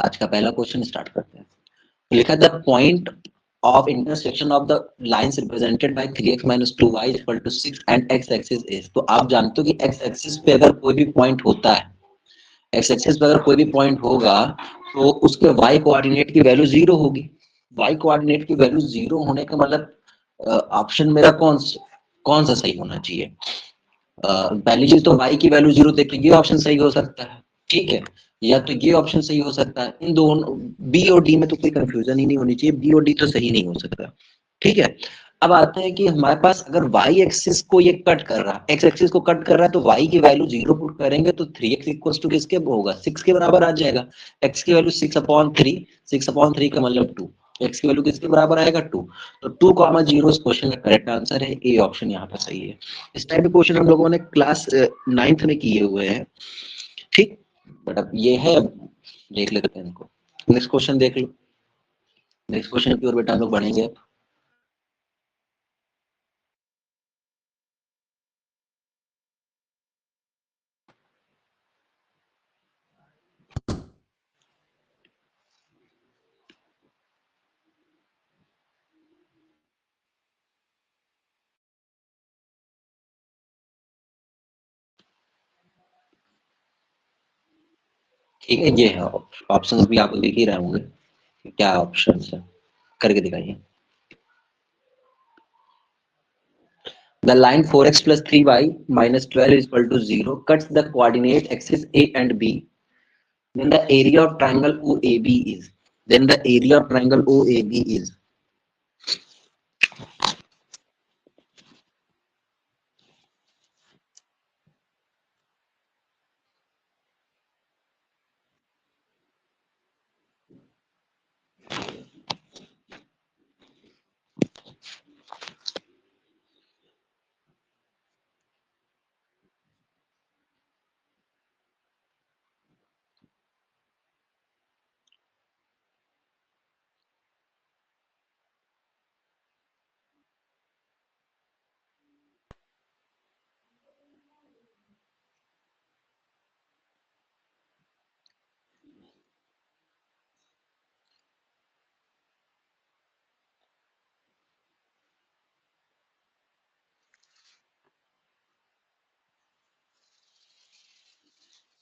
आज का पहला क्वेश्चन स्टार्ट करते हैं। लिखा the point of intersection of the lines represented by 3x minus 2y is equal to 6 and x axis is। तो आप जानते हो कि x axis पे अगर कोई भी पॉइंट होता है, x axis पे अगर कोई भी पॉइंट होगा तो उसके y कोऑर्डिनेट की वैल्यू 0 होगी। y कोऑर्डिनेट की वैल्यू 0 होने का मतलब ऑप्शन मेरा कौन सा सही होना चाहिए। पहली चीज तो y की वैल्यू 0 देख लीजिए, ऑप्शन सही हो सकता है, ठीक है, या तो ये ऑप्शन सही हो सकता है। इन दोनों बी और डी में तो कोई कंफ्यूजन ही नहीं होनी चाहिए, बी और डी तो सही नहीं हो सकता, ठीक है। अब आते हैं कि हमारे पास अगर y एक्सिस को ये कट कर रहा है, x एक्सिस को कट कर रहा है, तो y की वैल्यू 0 पुट करेंगे तो 3x इक्वल टू किसके होगा, 6 के बराबर आ जाएगा। x की वैल्यू 6/3, 6/3 का मतलब 2, x की वैल्यू किसके बराबर आएगा 2। तो 2,0 इस क्वेश्चन का करेक्ट आंसर है, ए ऑप्शन यहाँ पर सही है। इस टाइप के क्वेश्चन हम लोगों ने क्लास 9th में किए हुए हैं, ठीक। बट अब ये है, देख लेते हैं इनको। नेक्स्ट क्वेश्चन देख लो। नेक्स्ट क्वेश्चन की ओर बेटा हम लोग बढ़ेंगे। ठीक है, ये है ऑप्शन भी आप देख ही रहे होंगे क्या ऑप्शन है, करके दिखाइए। The line 4x plus 3y minus 12 is equal to 0 cuts the coordinate axis A and B. Then the area of triangle OAB is. Then the area of triangle OAB is.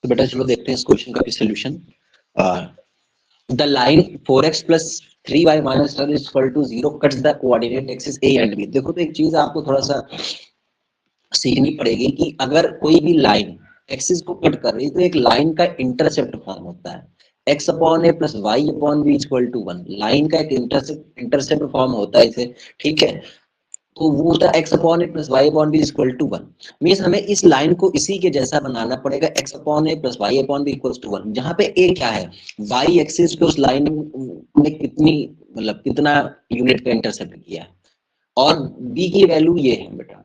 तो बेटा चलो देखते हैं इस question का भी solution. The line 4x plus 3y minus 12 is equal to 0 cuts the coordinate axis A and B। देखो तो एक चीज आपको थोड़ा सा सीखनी पड़ेगी कि अगर कोई भी लाइन एक्सिस को कट कर रही है तो एक लाइन का इंटरसेप्ट फॉर्म होता है, x upon a plus y upon b equal to 1। Line का एक इंटरसेप्ट फॉर्म होता है इसे, ठीक है। तो वो होता है x upon a plus y upon b equal to 1। Means हमें इस लाइन को इसी के जैसा बनाना पड़ेगा, x upon a plus y upon b equal to 1, जहाँ पे a क्या है, y एक्सिस पे उस लाइन में कितनी मतलब कितना यूनिट का इंटरसेप्ट किया है, और b की वैल्यू ये है बेटा।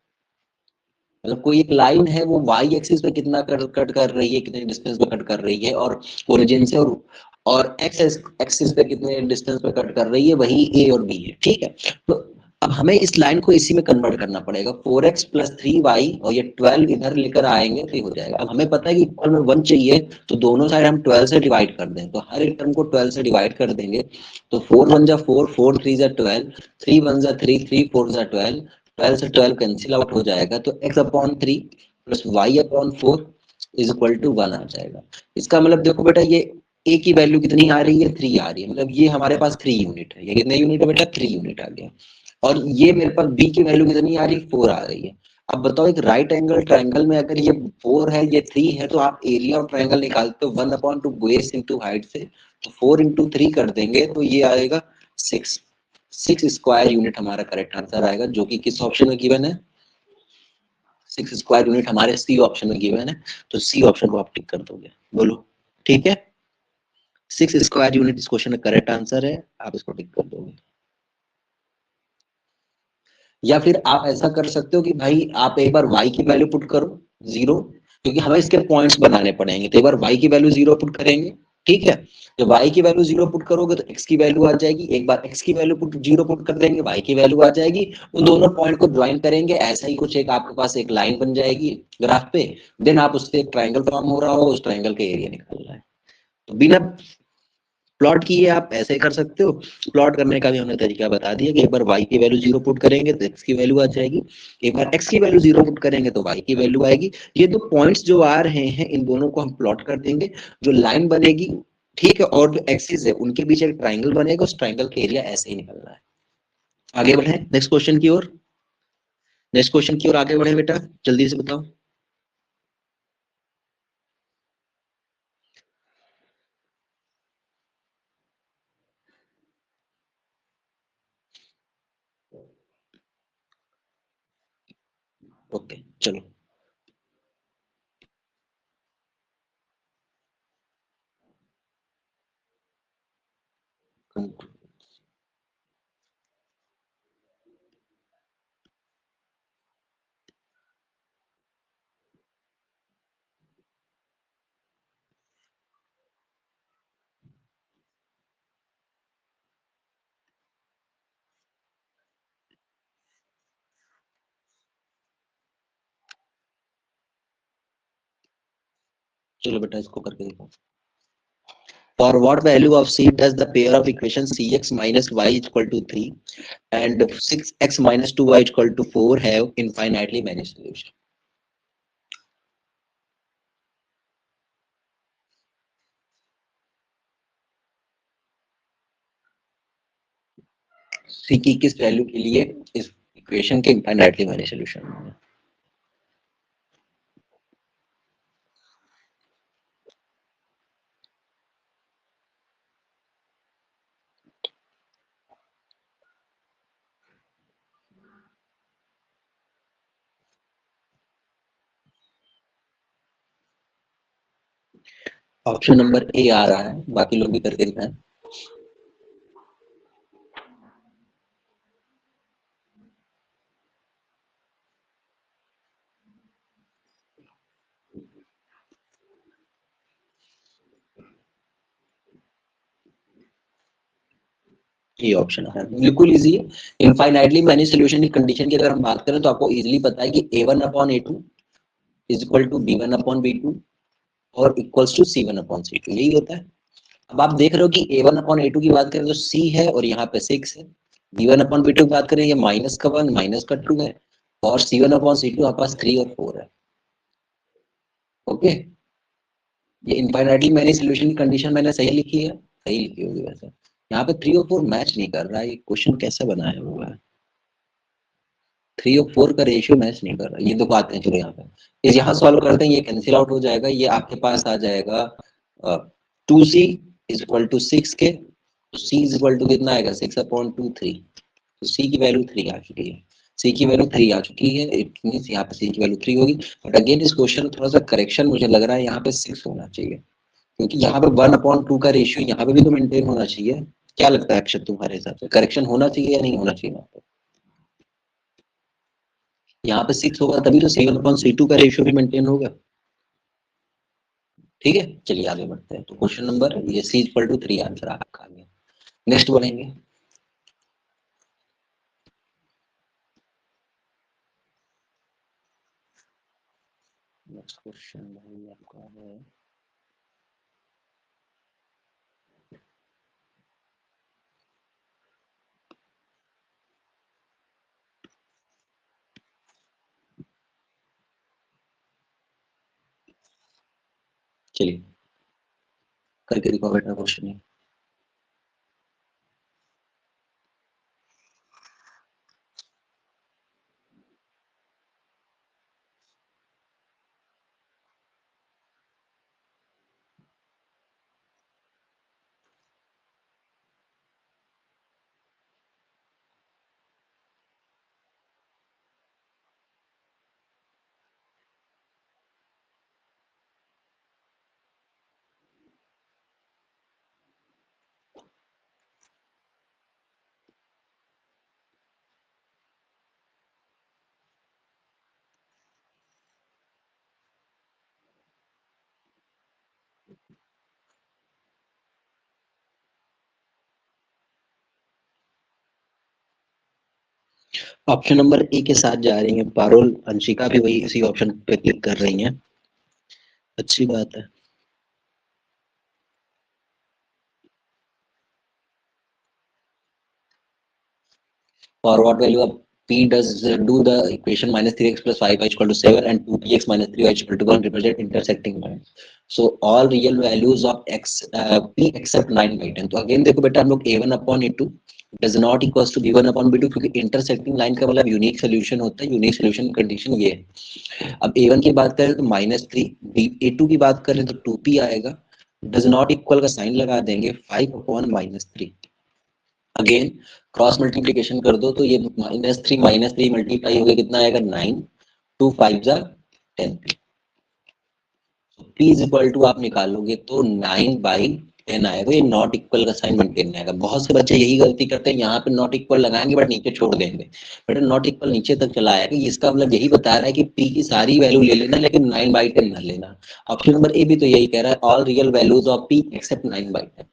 मतलब कोई एक लाइन है वो y एक्सिस पे कितना कट कर रही है, कितने डिस्टेंस पे कट कर रही है, और ओरिजिन से और x एक्सिस पे कितने डिस्टेंस पे कट कर रही है, वही a और b है, ठीक है। तो अब हमें इस लाइन को इसी में कन्वर्ट करना पड़ेगा, 4x plus 3y और ये 12 इधर लेकर आएंगे तो हो जाएगा। अब हमें पता है कि इक्वल में 1 चाहिए, तो दोनों साइड हम 12 से डिवाइड कर दें, तो हर एक टर्म को 12 से डिवाइड कर देंगे। तो 4 1 जा 4, 4 3 जा 12, 3 1 जा 3, 3 4 जा 12, 12 से 12 कैंसिल आउट हो जाएगा, तो x upon 3 plus y upon 4 is equal to 1 आ जाएगा। इसका मतलब देखो बेटा ये a की वैल्यू कितनी आ रही है, 3 आ रही है, मतलब ये हमारे पास 3 यूनिट है। ये कितने यूनिट है बेटा, 3 यूनिट आ गया। और ये मेरे पास b की वैल्यू कितनी आ रही है, 4 आ रही है। अब बताओ एक राइट एंगल ट्रायंगल में अगर ये 4 है ये 3 है, तो आप एरिया ऑफ ट्रायंगल निकालते हो 1/2 बेस इंटू हाइट से, तो 4 इंटू 3 कर देंगे तो ये आएगा 6। 6 स्क्वायर यूनिट हमारा करेक्ट आंसर आएगा, जो कि किस ऑप्शन में गिवन है, 6 स्क्वायर यूनिट हमारे सी ऑप्शन में गिवन है। तो सी ऑप्शन को आप टिक कर दोगे, बोलो ठीक है। 6 स्क्वायर यूनिट इस क्वेश्चन का करेक्ट आंसर है, आप इसको टिक कर दोगे। या फिर आप ऐसा कर सकते हो कि भाई आप एक बार y की वैल्यू पुट करो 0, क्योंकि हमें इसके पॉइंट्स बनाने पड़ेंगे, तो एक बार y की वैल्यू 0 पुट करेंगे, ठीक है। जब y की वैल्यू 0 पुट करोगे तो x की वैल्यू आ जाएगी, एक बार x की वैल्यू पुट 0 पुट कर देंगे, y की वैल्यू आ जाएगी। उन दोनों पॉइंट को ज्वाइन करेंगे, ऐसा ही कुछ एक आपके पास एक लाइन बन जाएगी ग्राफ पे। देन आप उससे एक ट्रायंगल फॉर्म हो रहा हो, उस ट्रायंगल का एरिया निकालना है। तो बिना प्लॉट की ये आप ऐसे कर सकते हो। प्लॉट करने का भी हमने तरीका बता दिया कि एक बार y की वैल्यू 0 पुट करेंगे तो x की वैल्यू आ जाएगी, एक बार x की वैल्यू 0 पुट करेंगे तो y की वैल्यू आएगी। ये दो पॉइंट्स जो आ रहे हैं इन दोनों को हम प्लॉट कर देंगे, जो लाइन बनेगी, ठीक है, और जो एक्सिस है उनके बीच एक ट्राइंगल बनेगा, उस ट्राइंगल का एरिया ऐसे ही निकलना है। आगे बढ़े नेक्स्ट क्वेश्चन की ओर, नेक्स्ट क्वेश्चन की ओर आगे बढ़े बेटा, जल्दी से बताओ। ओके चलो, चलो बेटा इसको करके देखो। For what value of c does the pair of equations cx minus y equal to 3 and 6x minus 2y equal to 4 have infinitely many solutions? c की किस वैल्यू के लिए इस इक्वेशन के इनफाइनाइटली मैनी सॉल्यूशन है? Option number ए आ रहा है, बाकी लोग भी करके दिखाएं। ये ऑप्शन है बिल्कुल इजी है। इनफाइनाइटली मैनी सॉल्यूशन की कंडीशन की अगर हम बात करें तो आपको इजीली पता है कि a1 upon a2 is equal to b1 upon b2 और equals to c1 upon c2, यही होता है। अब आप देख रहे हो कि a1 अपॉन a2 की बात करें तो c है और यहाँ पे 6 है, b1 अपॉन b2 की बात करें ये माइनस का 1 माइनस का 2 है, और c1 अपॉन c2 आपके पास 3 और 4 है। ओके, ये इनफाइनाइटली मैनी सॉल्यूशन की कंडीशन मैंने सही लिखी है, सही लिखी होगी वैसे। यहाँ पे 3 और 4 मैच नहीं कर रहा है, ये क्वेश्चन कैसे बनाया हुआ है? 3 और 4 का रेशियो मैच नहीं कर रहा, ये दो बातें। चलो यहाँ पे इस यहाँ सॉल्व करते हैं, ये कैंसिल आउट हो जाएगा, ये आपके पास आ जाएगा 2c इज इक्वल टू 6 के, तो c इज इक्वल टू कितना आएगा 6 अपॉन 2 3, तो c की वैल्यू 3 आ चुकी है, c की वैल्यू 3 आ चुकी है, इट मींस यहाँ पे c की वैल्यू 3 होगी। बट अगेन इस क्वेश्चन में थोड़ा सा करेक्शन मुझे लग रहा है, यहाँ पे 6 होना चाहिए, क्योंकि यहाँ पे 1/2 का रेशियो यहाँ पे भी तो मेंटेन होना चाहिए। क्या लगता है अक्षर तुम्हारे हिसाब से करेक्शन होना चाहिए या नहीं होना चाहिए? यहाँ पे 6 होगा तभी तो C1/C2 का रेशियो भी मेंटेन होगा। ठीक है, चलिए आगे बढ़ते हैं। तो क्वेश्चन नंबर ये C=3 आंसर आपका आ गया। नेक्स्ट बढ़ेंगे। नेक्स्ट क्वेश्चन भाई आपका है, चलिए करके दिखाओ बेटा क्वेश्चन है। ऑप्शन नंबर ए के साथ जा रही है पारुल, अंशिका भी वही इसी ऑप्शन पे क्लिक कर रही है, अच्छी बात है। for what value of p does do the equation minus 3x plus 5y equal to 7 and 2px minus 3y equal to 1 represent intersecting lines. So all real values of x p except 9 by 10. तो again देखो बेटा हम लोग a1 upon a2 does not equals to b1 upon b2 क्योंकि intersecting line का मतलब unique solution होता है. यूनिक सोल्यूशन कंडीशन ये है. अब a1 की बात करें तो -3, a2 की बात करें तो 2p आएगा. डज नॉट इक्वल का साइन लगा देंगे 5 अपॉन -3. अगेन क्रॉस मल्टीप्लीकेशन कर दो तो ये -3 मल्टीप्लाई हो गया कितना आएगा 9. 2 5 जा 10. p इज इक्वल टू आप निकालोगे तो 9/10 आएगा. ये नॉट इक्वल का साइन मेंटेन आएगा. बहुत से बच्चे यही गलती करते हैं, यहाँ पे नॉट इक्वल लगाएंगे बट नीचे छोड़ देंगे. बट नॉट इक्वल नीचे तक चला आएगा. इसका मतलब यही बता रहा है कि p की सारी वैल्यू ले लेना लेकिन 9/10 ना लेना. ऑप्शन नंबर ए भी तो यही कह रहा है all real values of p except 9/10.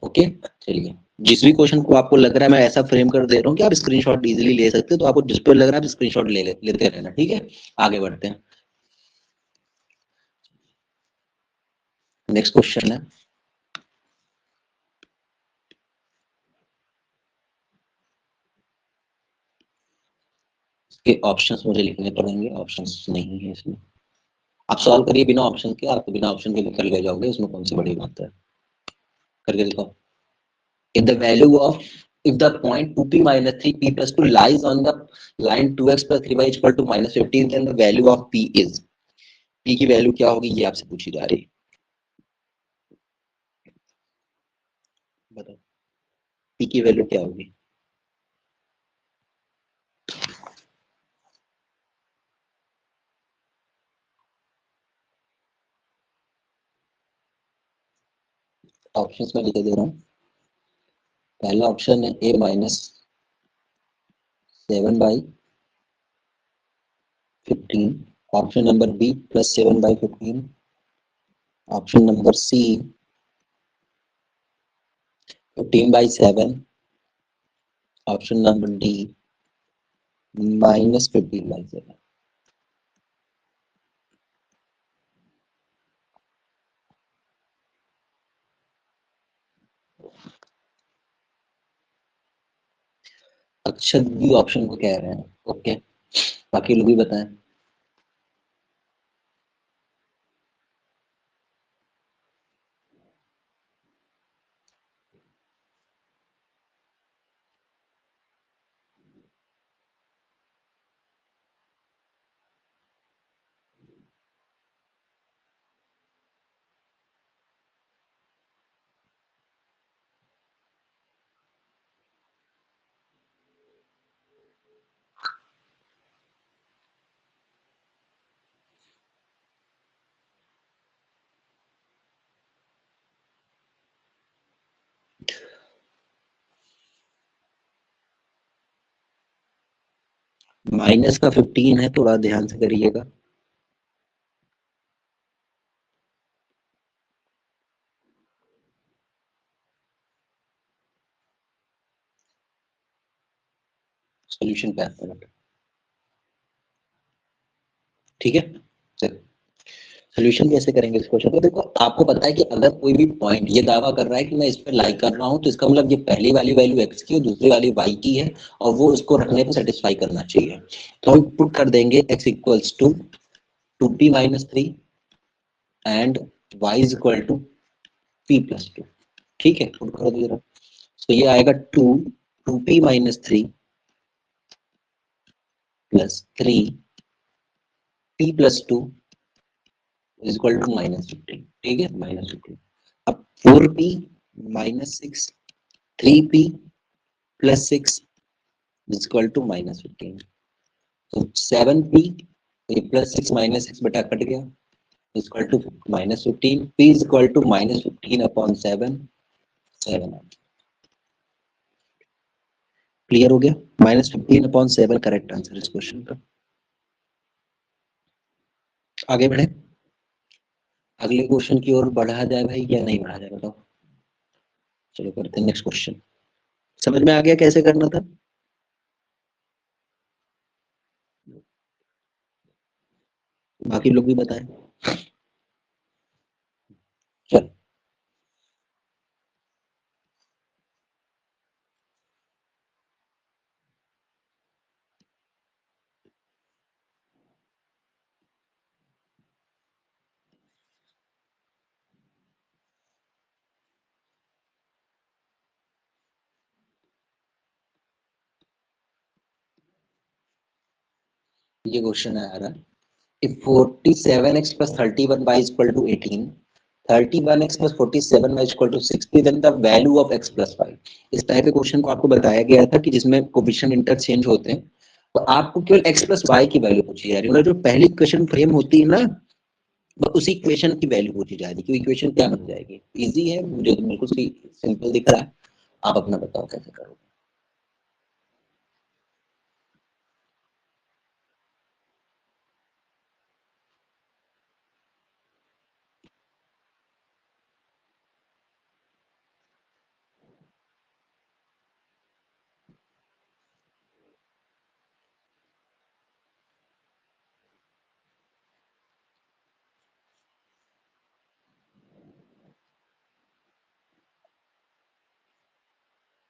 Okay चलिए जिस भी क्वेश्चन को आपको लग रहा है मैं ऐसा फ्रेम कर दे रहा हूँ कि आप स्क्रीनशॉट इजीली ले सकते हो. तो आपको जिस पे लग रहा है आप स्क्रीनशॉट लेते रहना. ठीक है आगे बढ़ते हैं. नेक्स्ट क्वेश्चन है इसके ऑप्शंस मुझे लिखने पड़ेंगे. ऑप्शंस नहीं है इसमें. आप सॉल्व करिए बिना ऑप्शन के. आप बिना ऑप्शन के निकल गए जाओगे. इसमें कौन सी बड़ी बात है. करके देखो. if the value of if the point 2p minus 3p plus 2 lies on the line 2x plus 3y equal to -15 then the value of p is. p की वैल्यू क्या होगी ये आपसे पूछी जा रही है. बताओ p की वैल्यू क्या होगी. ऑप्शंस में लिखे दे रहा हूँ. पहला ऑप्शन है a -7/15. Option number B +7/15. Option number C 15/7. Option number D -15/7. Akshat भी ऑप्शन को कह रहे हैं. ओके बाकी लोग भी बताएं. माइनस का 15 है थोड़ा ध्यान से करिएगा. सॉल्यूशन पे आता है. ठीक है सोल्यूशन कैसे करेंगे इस क्वेश्चन को. देखो आपको पता है कि अगर कोई भी पॉइंट ये दावा कर रहा है कि मैं इस पे लाई कर रहा हूं तो इसका मतलब ये पहली वाली वैल्यू x की और दूसरी वाली y की है और वो इसको रखने पे सेटिस्फाई करना चाहिए. तो हम पुट कर देंगे x equals to 2p minus 3 and y is equal to p plus 2. ठीक है पुट कर दे रहा. तो ये आएगा 2p minus 3 plus 3p plus 2 is equal to -15. ठीक है -15. अब 4p -6 3p plus 6 is equal to -15. तो 7p plus 6 -6 बटा कट गया is equal to -15. p is equal to -15 upon 7. 7 clear हो गया. -15 अपॉन 7 करेक्ट आंसर इस क्वेश्चन का. आगे बढ़े. अगले क्वेश्चन की ओर बढ़ा जाए भाई या नहीं बढ़ा जाए बताओ. चलो करते हैं नेक्स्ट क्वेश्चन. समझ में आ गया कैसे करना था. बाकी लोग भी बताएं. चल ये क्वेश्चन है आ रहा है, if 47x plus 31y is equal to 18, 31x plus 47y is equal to 60, then the value of x plus y। इस टाइप के क्वेश्चन को आपको बताया गया था कि जिसमें कोफिशिएंट इंटरचेंज होते हैं, तो आपको केवल x plus y की वैल्यू पूछी जा रही है। मतलब जो पहली इक्वेशन फ्रेम होती है ना, वो उसी इक्वेशन की वैल्यू पूछी जा रही है कि इक्वेशन क्या बन जाएगी। इजी है, मुझे तो बिल्कुल सिंपल दिख रहा है। आप अपना बताओ कैसे करोगे।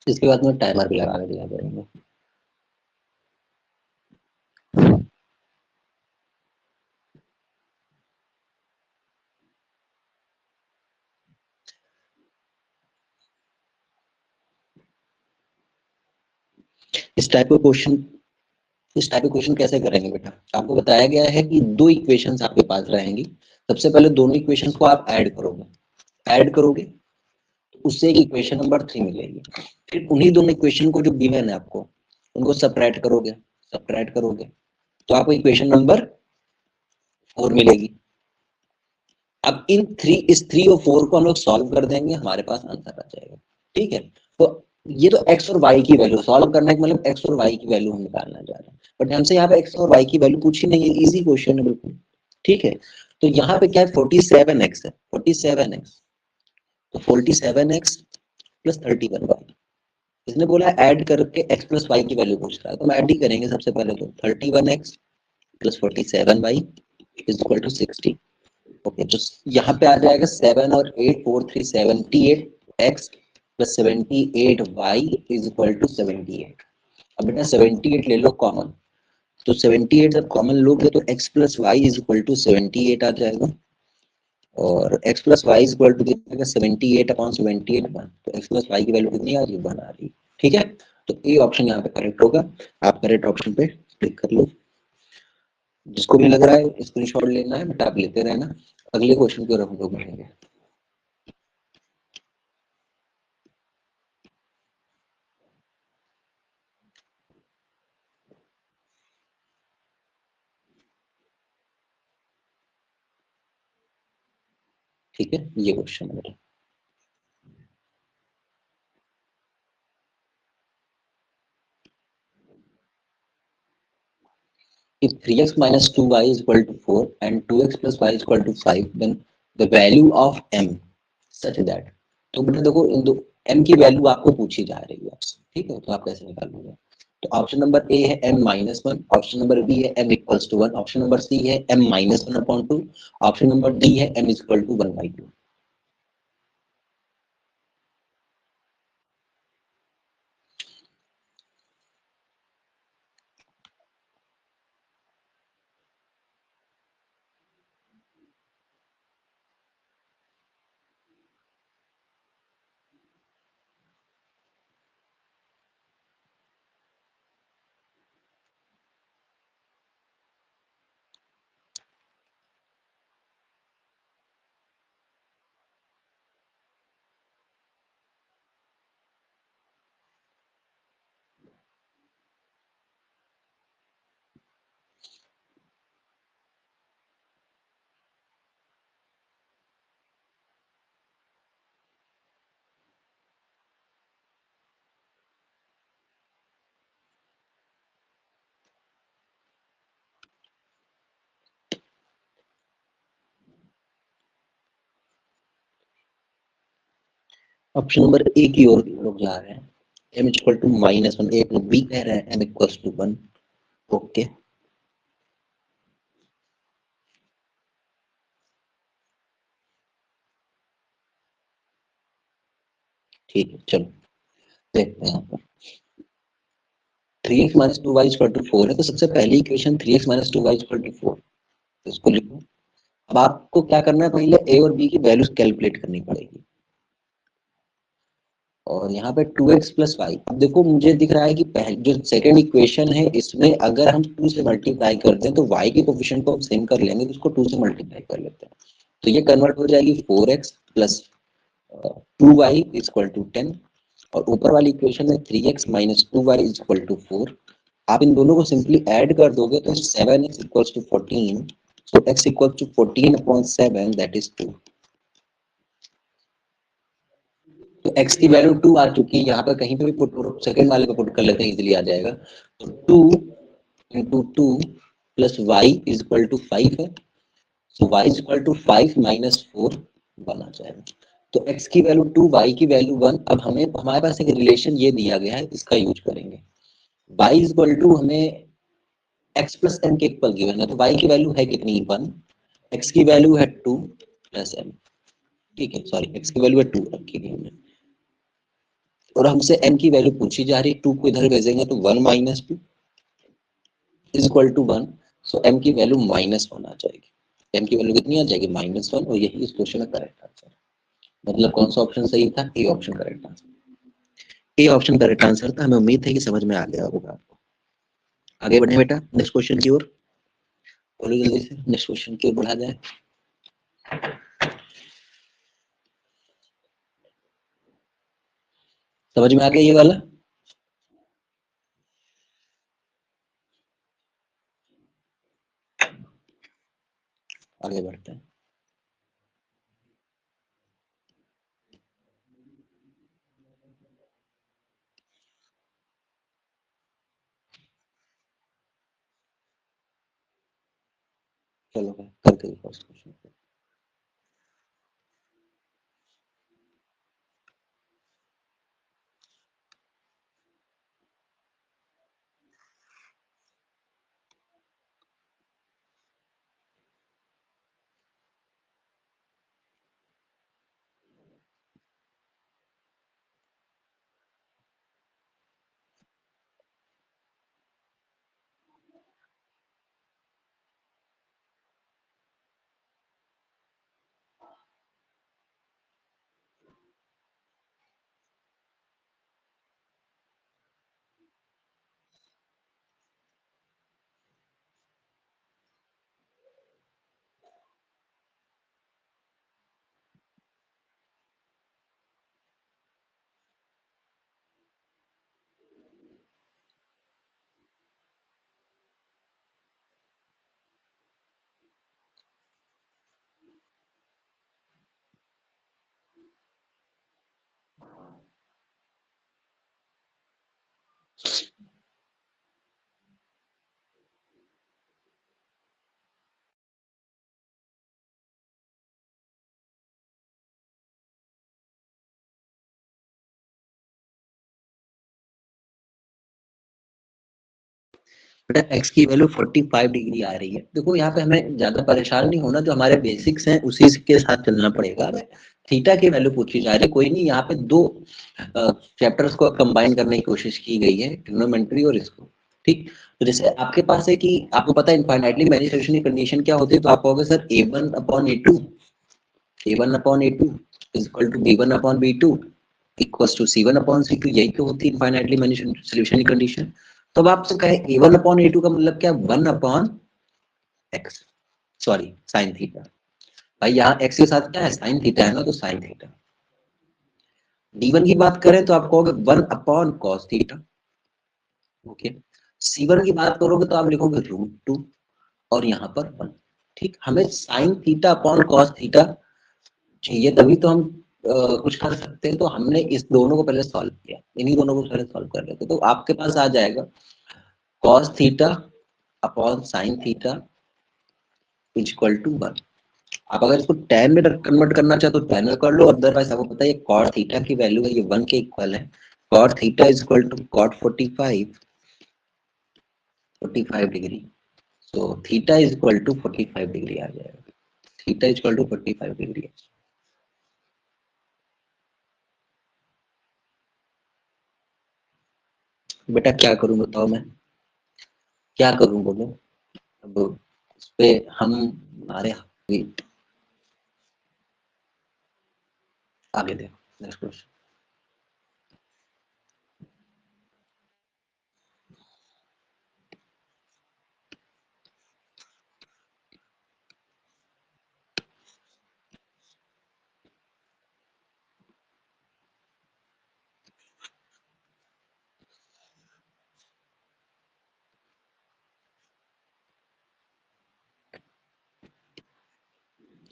इसके बाद में टाइमर भी लगा के दिया करेंगे। इस टाइप का क्वेश्चन इस टाइप के क्वेश्चन कैसे करेंगे बेटा, आपको बताया गया है कि दो इक्वेशंस आपके पास रहेंगी। सबसे पहले दोनों इक्वेशंस को आप ऐड करोगे तो उससे एक इक्वेशन नंबर 3 मिलेगी। फिर उन्हीं दोनों इक्वेशन को जो गिवन है आपको, उनको सब्ट्रैक्ट करोगे तो आपको इक्वेशन नंबर 4 मिलेगी। अब इस 3 और 4 को हम लोग सॉल्व कर देंगे, हमारे पास आंसर आ जाएगा। ठीक है, तो ये तो x और y की वैल्यू सॉल्व करने का मतलब x और y की वैल्यू हम निकालना चाह रहे हैं, बट हमसे यहाँ पे x और y की वैल्यू पूछी नहीं है, इजी क्वेश्चन है बिल्कुल। ठीक है, तो यहाँ पे क्या है, 47x है, 47x, तो 47x प्लस 31y। इसने बोला ऐड करके x प्लस y की वैल्यू पूछ रहा है, तो हम ऐड ही करेंगे। सबसे पहले तो 31x plus 47y is equal to 60। Okay, तो यहाँ पे आ जाएगा 7 और 8, 4 3 78x plus 78y is equal to 78। अब बेटा 78 ले लो कॉमन, तो 78 जब कॉमन लोगे तो x plus y is equal to 78 आ जाएगा, और x plus y is equal to कितना, 78 अपॉन 78 1, तो x प्लस वाई की वैल्यू कितनी आ रही है, 1 आ रही है। ठीक है, तो ए ऑप्शन यहाँ पे करेक्ट होगा। आप करेक्ट ऑप्शन पे क्लिक कर लो। जिसको भी लग रहा है स्क्रीनशॉट लेना है बट आप लेते रहना। अगले क्वेश्चन की ओर हम लोग बढ़ेंगे। ठीक है, ये क्वेश्चन है। If 3x minus 2y is equal to 4 and 2x plus y is equal to 5, then the value of m such that, तो बेटा देखो इन दो m की वैल्यू आपको पूछी जा रही है आपसे। ठीक है, तो आप कैसे निकालोगे, तो ऑप्शन नंबर ए है m minus 1, option number B है m equals to 1, option number C है m minus 1 upon 2, option number D है m is equal to 1/2। Option number A की ओर लोग जा रहे हैं, m इक्वल टू माइनस 1, एक लोग बी कह रहे हैं m इक्वल्स टू 1। ओके, ठीक है, चलो देखते हैं यहाँ पर। 3x minus 2y equal to 4 है, तो सबसे पहली equation 3x minus 2y equal to 4, इसको लिखो। अब आपको क्या करना है, पहले a और b की वैल्यूज कैलकुलेट करनी पड़ेगी, और यहाँ पे 2x प्लस वाई। अब देखो मुझे दिख रहा है कि पहले जो सेकंड इक्वेशन है इसमें अगर हम 2 से मल्टीप्लाई करते हैं तो y के कोफिशिएंट को हम सेम कर लेंगे, तो उसको 2 से मल्टीप्लाई कर लेते हैं, तो ये कन्वर्ट हो जाएगी 4x plus 2y is equal to 10, और ऊपर वाली इक्वेशन में 3x minus 2y is equal to 4। आप इन दोनों को सिंपली ऐड कर दोगे तो 7x equals to 14, so x equals to 14 upon 7 that is 2। तो x की वैल्यू 2 आ चुकी है, यहाँ पर कहीं पे भी पुट सेकंड वाले पे पुट कर लेते हैं, इजीली आ जाएगा। तो 2 into 2 plus y is equal to 5 है, so y is equal to 5 minus 4 1 आ जाएगा। तो x की वैल्यू 2, y की वैल्यू 1। अब हमें हमारे पास एक रिलेशन ये दिया गया है, इसका यूज करेंगे। y इज इक्वल टू हमें x प्लस m के इक्वल गिवन है, तो y की वैल्यू है कितनी 1, x की वैल्यू है 2 प्लस m, ठीक है, सॉरी x की वैल्यू है 2 रखी गई हमने, और हमसे m की वैल्यू पूछी जा रही है, 2 को इधर भेजेंगे तो 1 minus 2 is equal to 1, so m की वैल्यू -1 आ जाएगी। m की वैल्यू कितनी आ जाएगी -1, और यही इस क्वेश्चन का करेक्ट आंसर। मतलब कौन सा ऑप्शन सही था, A option correct answer. A option correct answer था। हमें उम्मीद है कि समझ में आ गया होगा आपको। आगे बढ़े बेटा नेक्स्ट क्वेश्चन की ओर, बोलो जल्दी से नेक्स्ट क्वेश्चन की ओर बढ़ा जाए। समझ में आ गया ये वाला? आगे बढ़ते हैं। चलो करते हैं फर्स्ट क्वेश्चन। बेटा x की वैल्यू 45 डिग्री आ रही है। देखो यहाँ पे हमें ज्यादा परेशान नहीं होना, जो हमारे बेसिक्स हैं उसी के साथ चलना पड़ेगा। थीटा की वैल्यू पूछी जा रही है, कोई नहीं, यहाँ पे दो चैप्टर्स को कंबाइन करने की कोशिश की गई है, ट्रिग्नोमेट्री और इसको, ठीक। तो जैसे आपके पास है कि आपको पता है इनफाइनाइटली मैनी सोल्यूशन की कंडीशन क्या होती है, तो आप कहोगे sir a1 upon a2, a1 upon a2 is equal to b1 upon b2 equals to c1 upon c2, यही तो होती है इनफाइनाइटली मैनी सोल्यूशन की कंडीशन। तो अब आपसे कहे a1 अपॉन a2 का मतलब क्या, 1 upon x, sorry sine theta. भाई यहाँ x के साथ क्या है, साइन थीटा है ना, तो साइन थीटा। d1 की बात करें तो आप कहोगे 1 upon cos theta, okay. c1 की बात करोगे तो आप लिखोगे √2 और यहाँ पर 1, ठीक। हमें sine theta upon cos theta चाहिए, तभी तो हम कुछ कर सकते हैं। तो हमने इस दोनों को पहले सॉल्व किया, इन्हीं दोनों को पहले सॉल्व कर लेते, तो आपके पास आ जाएगा cos theta upon sine theta equal to 1। आप अगर इसको tan में कन्वर्ट करना चाहे तो tan में कर लो, अदरवाइज आपको पता है ये cot थीटा की वैल्यू है, ये 1 के इक्वल है। cot theta is equal to cot 45 degree, so theta is equal to 45 degree आ जाएगा। Theta is equal to 45 degree. बेटा क्या करूं बताओ, मैं क्या करूं बोलो। अब इस पे हम हमारे आगे देखो नेक्स्ट क्वेश्चन।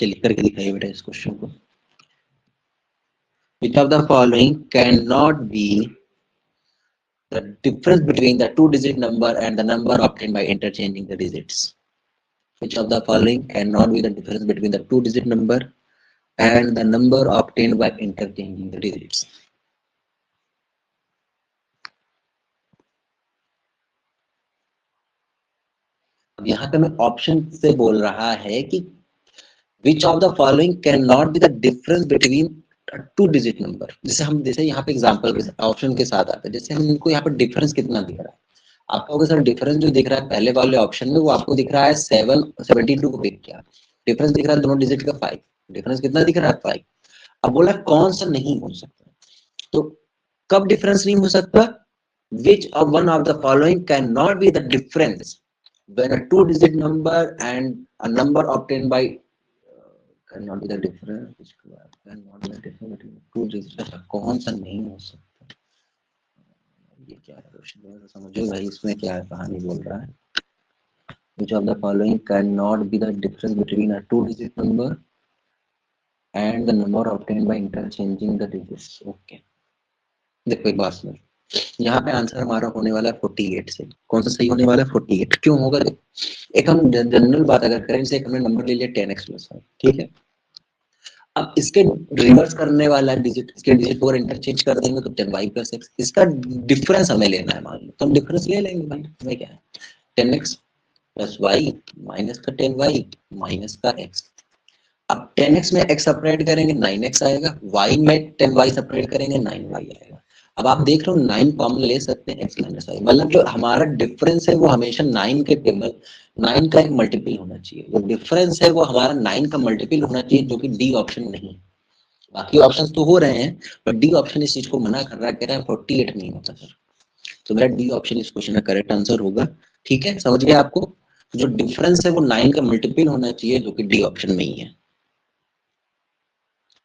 चलिए करके दिखाइए बेटा इस क्वेश्चन को। Which of the following cannot be the difference between the two-digit number and the number obtained by interchanging the digits? Which of the following cannot be the difference between the two-digit number and the number obtained by interchanging the digits? अब यहाँ पे मैं option से बोल रहा है कि which of the following cannot be the difference between a two digit number। जैसे यहाँ पे एग्जांपल के ऑप्शन के साथ आता है, जैसे हम इनको यहाँ पे डिफरेंस कितना दिख रहा है, आपका होगा सर डिफरेंस जो दिख रहा है पहले वाले ऑप्शन में वो आपको दिख रहा है 72 को पिक किया, डिफरेंस दिख रहा है दोनों डिजिट का 5, डिफरेंस कितना दिख रहा है 5। अब बोला कौन सा नहीं हो सकता, तो कब डिफरेंस नहीं हो सकता, which of one of the following cannot be the difference when a two digit number and a number obtained by cannot be the difference which cannot be the difference between two digits। कौन सा नहीं हो सकता, ये क्या है रोशन, समझो भाई इसमें क्या है, कहानी बोल रहा है। Which of the following cannot be the difference between a two-digit number and the number obtained by interchanging the digits? Okay, देखो एक बात सुनो, यहाँ पे आंसर हमारा होने वाला है 48 से, कौन सा सही होने वाला है 48, क्यों होगा देखो, एक हम जनरल बात अगर करें, जैसे हमने नंबर ले लिया 10x प्लस 5, ठीक है, अब इसके रिवर्स करने वाला डिजिट, इसके डिजिट को इंटरचेंज कर देंगे तो 10y प्लस x, इसका डिफरेंस हमें लेना है, मान लो तो हम डिफरेंस ले लेंगे भाई, हमें क्या है 10x प्लस वाई माइनस का 10y माइनस का x। अब 10x में x सेपरेट करेंगे 9x आएगा, y में 10y सेपरेट करेंगे 9y आएगा। अब आप देख रहे हो 9 कॉमन ले सकते हैं x माइनस y, मतलब जो हमारा डिफरेंस है वो हमेशा 9 के टेबल 9 का एक मल्टीपल होना चाहिए, जो डिफरेंस है वो हमारा 9 का मल्टीपल होना चाहिए, जो कि डी ऑप्शन नहीं। बाकी ऑप्शंस तो हो रहे हैं पर डी ऑप्शन इस चीज को मना कर रहा है, कह रहा है 48 नहीं होता सर, तो मेरा डी ऑप्शन इस क्वेश्चन का करेक्ट आंसर होगा। ठीक है, समझ गए आपको, जो डिफरेंस है वो 9 का मल्टीपल होना चाहिए, जो कि डी ऑप्शन में ही है।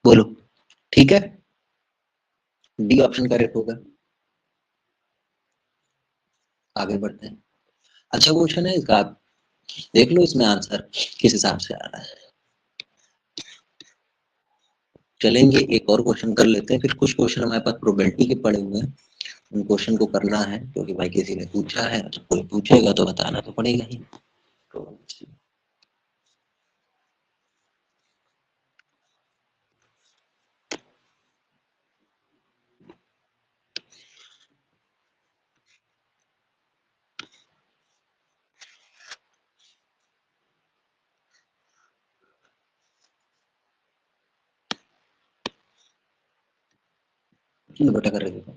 बोलो ठीक है, डी ऑप्शन करेक्ट होगा। आगे बढ़ते हैं, अच्छा क्वेश्चन है इसका, आप देख लो इसमें आंसर किस हिसाब से आ रहा है। चलेंगे एक और क्वेश्चन कर लेते हैं, फिर कुछ क्वेश्चन हमारे पास प्रोबेबिलिटी के पड़े हुए हैं, उन क्वेश्चन को करना है क्योंकि भाई किसी ने पूछा है तो कोई पूछेगा तो बताना तो पड़ेगा ही। तो बेटा कर रहे थे,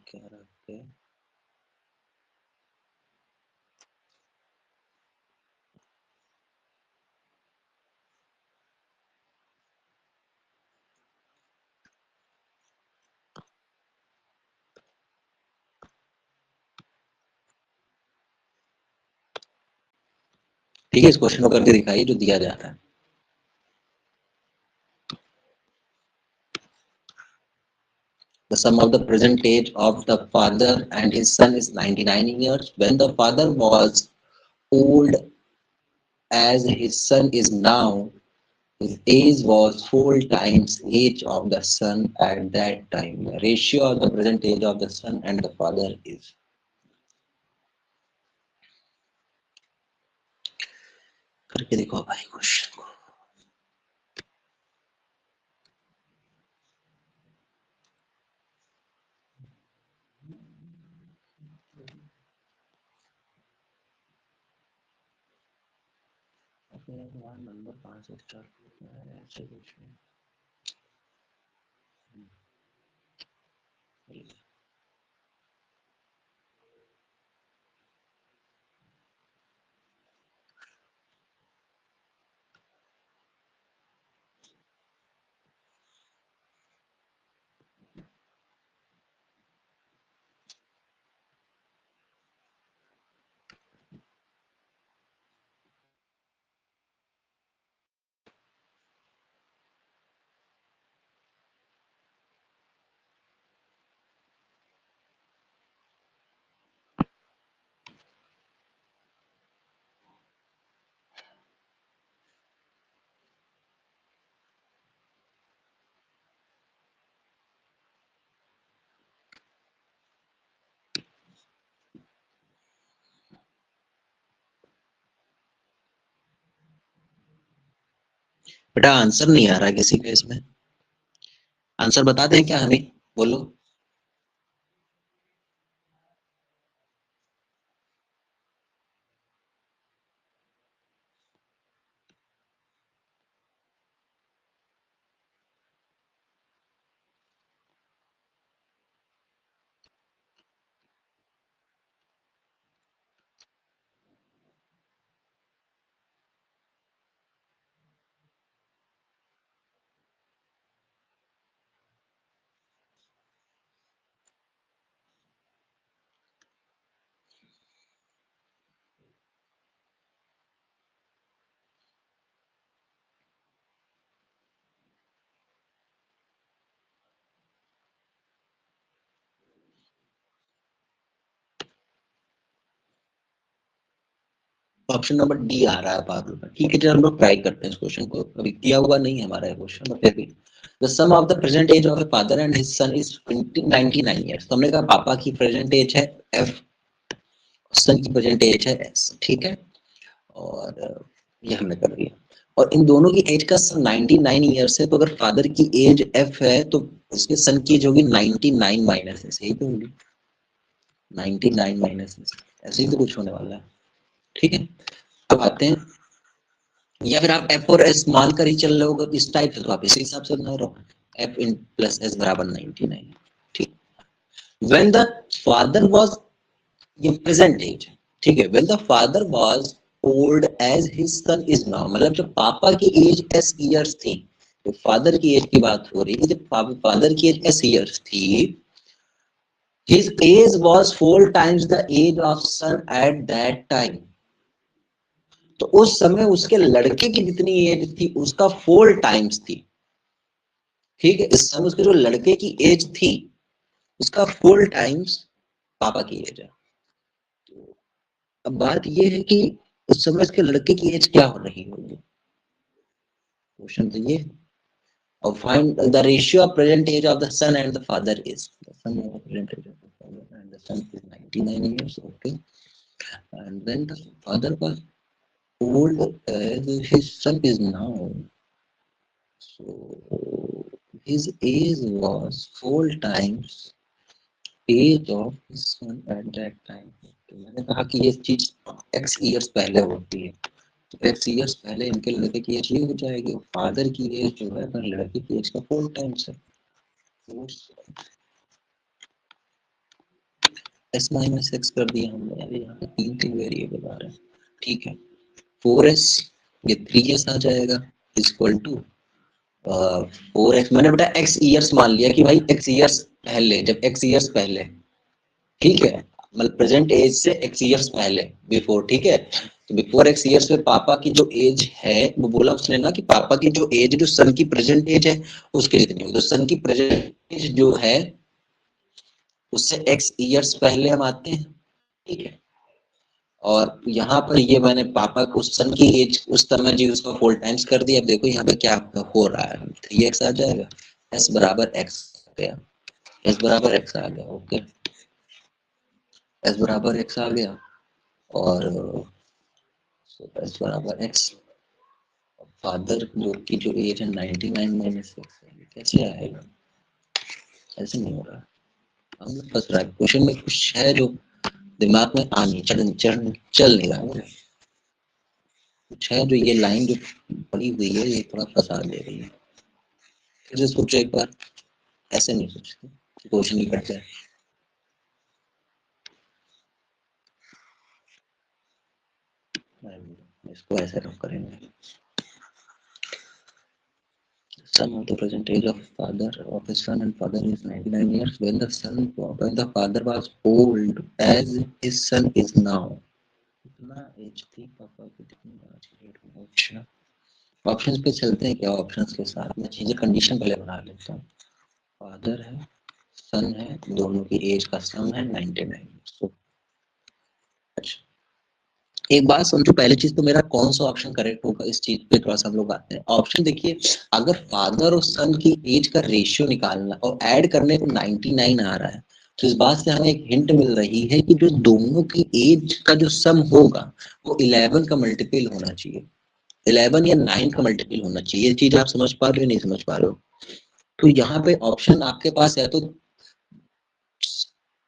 क्या रखते हैं। ठीक है, इस क्वेश्चन को करके दिखाइए जो दिया जाता है। The sum of the present age of the father and his son is 99 years. When the father was old as his son is now, his age was 4 times age of the son at that time. The ratio of the present age of the son and the father is। करके देखो भाई question को। Number 5 से start करना है ऐसे कुछ नहीं। बेटा आंसर नहीं आ रहा है किसी के इसमें, आंसर बता दें क्या हमें, बोलो। ऑप्शन नंबर डी आ रहा है पागल में। ठीक है चलो हम लोग ट्राई करते हैं इस क्वेश्चन को, अभी किया हुआ नहीं है हमारा क्वेश्चन, फिर भी the sum of the present age of a father and his son is 99 years. तो हमने कहा पापा की प्रेजेंट एज है एफ, सन की प्रेजेंट एज है एस, ठीक है। और ये हमने कर दिया, और इन दोनों की एज का सम 99 ईयर्स है, तो अगर फादर की एज एफ है तो उसके सन की एज होगी 99 माइनस एस, यही तो होगी 99 माइनस एस, ऐसे ही तो कुछ होने वाला है। ठीक है, अब आते हैं, या फिर आप एफ और एस मान कर ही चल रहे हो इस टाइप से, तो आप इसी हिसाब से बना रहो, एफ इन प्लस एस बराबर 99। ठीक, व्हेन द फादर वाज, ये प्रेजेंट एज, ठीक है, when the father was old age his son is now, मतलब जब पापा की एज एस ईयर्स थी, तो फादर की एज की बात हो रही है, जब फादर की एज एस ईयर्स थी, his age was 4 times the age of son at that time, तो उस समय उसके लड़के की जितनी एज थी उसका 4 टाइम्स थी। ठीक है, इस समय उसके जो लड़के की एज थी उसका 4 टाइम्स पापा की एज है। तो अब बात ये है कि उस समय उसके लड़के की एज क्या हो रही होगी, क्वेश्चन तो ये है। और find the ratio of present age of the son and the father is, the son of present age of the father and the son is 99 years, okay, and then the father was old as his son is now, so his age was 4 times age of his son at that time। तो मैंने कहा कि ये चीज x years पहले होती है, तो x ईयर्स पहले इनके लड़के की एज ये हो जाएगी, फादर की एज जो है अपने लड़के की एज का 4 टाइम्स है। एस माइनस एक्स कर दिया हमने, अभी यहाँ पे तीन तीन वेरिएबल आ रहे हैं। ठीक है, 4s, ये 3s आ जाएगा इक्वल टू 4x, मैंने बेटा x ईयर्स मान लिया कि भाई x ईयर्स पहले, जब x ईयर्स पहले, ठीक है, मतलब प्रेजेंट एज से x ईयर्स पहले, बिफोर, ठीक है, तो बिफोर x ईयर्स में पापा की जो एज है, वो बोला उसने ना कि पापा की जो एज, जो सन की प्रेजेंट एज है उसके जितनी होगी, तो सन की प्रेजेंट एज जो है उससे x ईयर्स पहले हम आते हैं। ठीक है, और यहाँ पर ये मैंने पापा को सन की एज उस समय जी उसको 4 टाइम्स कर दिया। अब देखो यहाँ पे क्या हो रहा है, 3x आ जाएगा, s बराबर x आ गया, s बराबर x आ गया, ओके, s बराबर x आ गया, और s बराबर x, फादर जो की जो एज है 99 माइनस एक्स है, कैसे आएगा, ऐसे नहीं हो रहा, हम लोग फंस रहा है क्वेश्चन में, कुछ है जो दिमाग में आ नहीं चल नहीं रहा है, कुछ है जो ये लाइन जो पड़ी हुई है ये थोड़ा फंसा दे रही है। फिर से सोचो एक बार, ऐसे नहीं सोचते, क्वेश्चन ही कट जाए। इसको ऐसे रख करेंगे, son of the present age of father of his son and father is 99 years, when the father was old as his son is now, कितना एज थी पापा की, कितनी आज की डेट में। अच्छा, ऑप्शंस पे चलते हैं क्या, ऑप्शंस के साथ मैं चीजें कंडीशन पहले बना लेता हूँ। फादर है, सन है, दोनों की एज का सम है 99। तो अच्छा, एक बात समझो, पहली चीज तो मेरा कौन सा ऑप्शन करेक्ट होगा, इस चीज पे थोड़ा सा हम लोग आते हैं। ऑप्शन देखिए, अगर फादर और सन की एज का रेशियो निकालना और ऐड करने को 99 आ रहा है, तो इस बात से हमें एक हिंट मिल रही है कि जो दोनों की एज का जो सम होगा वो 11 का मल्टीपल होना चाहिए। 11 या 9 का मल्टीपल होना चाहिए। ये चीज आप समझ पा रहे हो नहीं समझ पा रहे हो? तो यहाँ पे ऑप्शन आपके पास है तो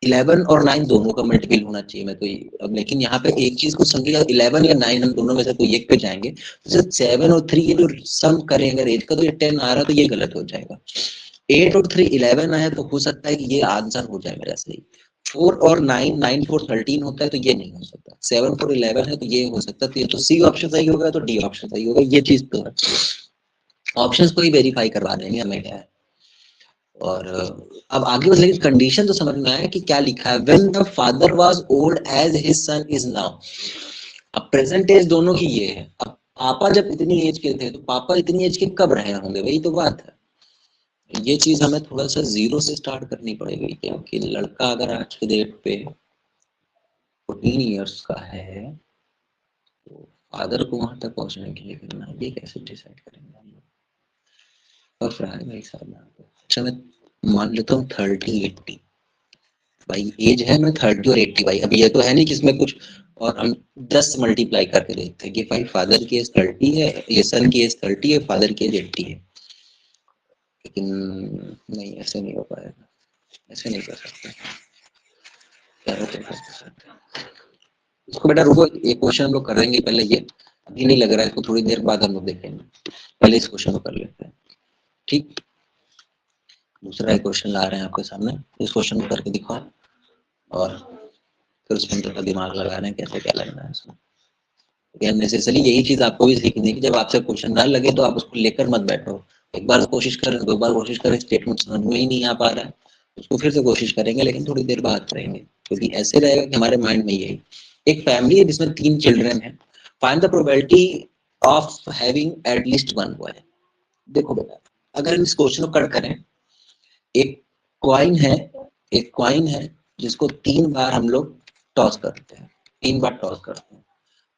11 और 9 दोनों का मल्टीपल होना चाहिए। मैं तो अब लेकिन यहाँ पे एक चीज को समझिएगा, 11 या 9 हम दोनों में से कोई एक पे जाएंगे, तो 7 और 3 ये जो सम करें अगर 8 का तो ये 10 आ रहा है तो ये गलत हो जाएगा। 8 और 3 11 आया तो हो सकता है कि ये आंसर हो जाए मेरा सही। 4 और 9 9 4 13 होता है तो ये नहीं हो सकता। 7 4 11 है तो ये हो सकता है, तो ये तो सी ऑप्शन सही होगा तो डी ऑप्शन सही होगा। ये चीज तो है, ऑप्शंस को ही वेरीफाई करवा देंगे हमें क्या है। और अब आगे बस लेकिन कंडीशन तो समझ में आया कि क्या लिखा है, when the father was old age his son is now. अब प्रेजेंट एज दोनों की ये है। अब पापा जब इतनी एज के थे तो पापा इतनी एज के कब रहे होंगे, वही तो बात है। ये चीज हमें थोड़ा सा जीरो से स्टार्ट करनी पड़ेगी, क्योंकि लड़का अगर आज के डेट पे 14 इयर्स का है तो फादर को वहां तक पहुंचने के लिए करना, ये कैसे डिसाइड करेंगे हम लोग? और फिर आएगा एक साल में। अच्छा मैं मान लेता हूँ 30 80 भाई एज है, मैं 30 और 80 भाई, अभी ये तो है नहीं कि इसमें कुछ और हम 10 मल्टीप्लाई करके देखते हैं कि भाई फादर की एज 30 है, ये सन की एज 30 है, फादर की एज 80 है। लेकिन नहीं, ऐसे नहीं हो पाएगा, ऐसे नहीं कर सकते। इसको बेटा रुको, एक क्वेश्चन हम लोग करेंगे पहले, ये अभी नहीं लग रहा है, इसको थोड़ी देर बाद हम लोग देखेंगे। पहले इस क्वेश्चन को कर लेते हैं, ठीक। दूसरा एक क्वेश्चन ला रहे हैं आपके सामने, इस क्वेश्चन को करके दिखाओ और फिर उसमें थोड़ा दिमाग लगा रहे हैं कैसे क्या लगना है इसमें। नेसेसरी यही चीज आपको भी सीखनी है कि जब आपसे क्वेश्चन ना लगे तो आप उसको लेकर मत बैठो। एक बार कोशिश करें, दो बार कोशिश करें, स्टेटमेंट समझ में ही नहीं आ पा रहा है, उसको फिर से कोशिश करेंगे लेकिन थोड़ी देर बाद करेंगे, क्योंकि ऐसे रहेगा कि हमारे माइंड में यही। एक फैमिली है जिसमें 3 चिल्ड्रन है, find the probability of having at least 1 boy. देखो बेटा, अगर इस क्वेश्चन को कट करें, एक कॉइन है, एक कॉइन है जिसको 3 बार हम लोग टॉस करते हैं, 3 बार टॉस करते हैं।